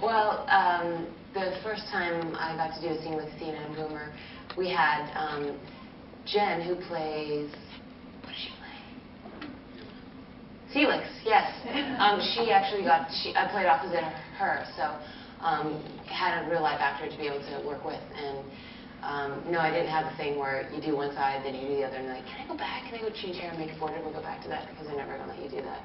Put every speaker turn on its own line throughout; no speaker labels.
Well, the first time I got to do a scene with Athena and Boomer, we had Jen, who plays, what does she play? Felix, yes. She actually I played opposite her, so had a real life actor to be able to work with. And no, I didn't have the thing where you do one side, then you do the other, and they're like, can I go back? Can I go change hair and make it border? We'll go back to that, because they're never going to let you do that.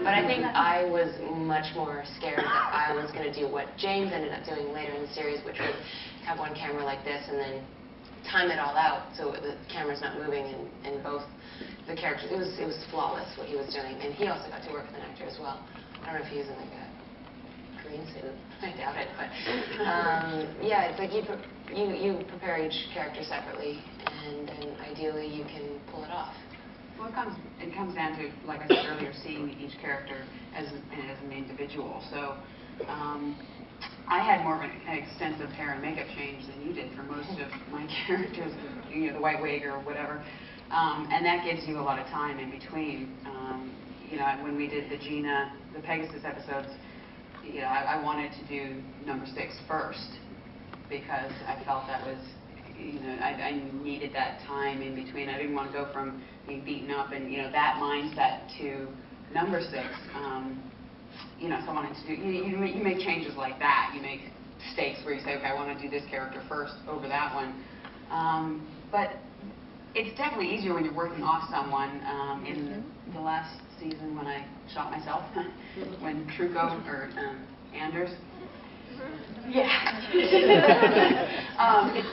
But I think I was much more scared that I was going to do what James ended up doing later in the series, which was have one camera like this and then time it all out so the camera's not moving in both the characters. It was flawless what he was doing, and he also got to work with an actor as well. I don't know if he was in like a green suit. I doubt it, but yeah, it's like you prepare each character separately, and ideally you can pull it off.
Well, it comes down to, like I said earlier, seeing each character as an individual. So I had more of an extensive hair and makeup change than you did for most of my characters, you know, the white wig or whatever, and that gives you a lot of time in between. You know, when we did the Pegasus episodes, you know, I wanted to do number 6 first because I felt that was, you know, I needed that time in between. I didn't want to go from being beaten up and, you know, that mindset to number 6. You know, so I wanted to do, you make changes like that. You make stakes where you say, okay, I want to do this character first over that one. But it's definitely easier when you're working off someone. In the last season when I shot myself, when Truco, or Anders. Yeah.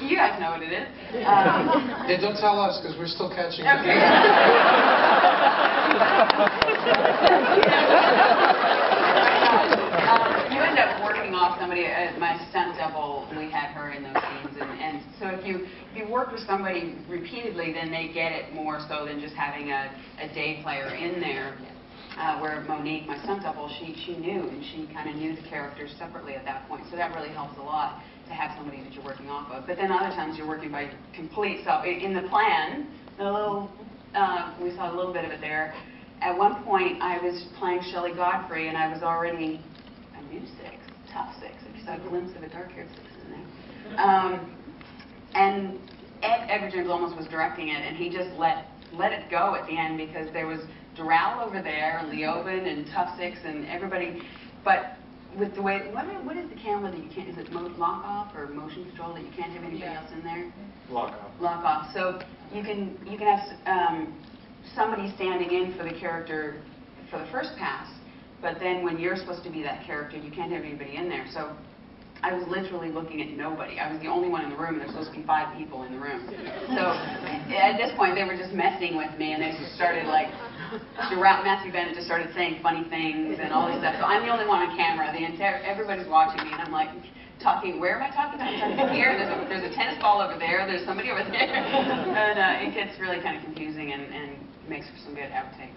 You guys know what it is.
Yeah, don't tell us, because we're still catching up.
Okay. You end up working off somebody. My stunt double, we had her in those scenes, and so if you work with somebody repeatedly, then they get it more so than just having a day player in there. Where Monique, my stunt double, she knew, and she kind of knew the characters separately at that point. So that really helps a lot to have somebody that you're working off of. But then other times you're working by complete self. In the plan, we saw a little bit of it there. At one point, I was playing Shelley Godfrey, and I was already a new 6, tough 6. I just saw a glimpse of a dark-haired 6 in there. And Edward James Olmos was directing it, and he just let it go at the end because there was Doral over there, and Leoben, and Tough 6, and everybody. But with the way, what is the camera that you can't, is it lock off or motion control that you can't have anybody else in there?
Lock off.
Lock off. So you can have somebody standing in for the character for the first pass, but then when you're supposed to be that character, you can't have anybody in there. So I was literally looking at nobody. I was the only one in the room, and there's supposed to be 5 people in the room. So at this point, they were just messing with me, and they just started like, Matthew Bennett just started saying funny things and all this stuff. So I'm the only one on camera. Everybody's watching me, and I'm like talking. Where am I talking about? I'm talking here. There's a tennis ball over there. There's somebody over there, and it gets really kind of confusing and makes for some good outtakes.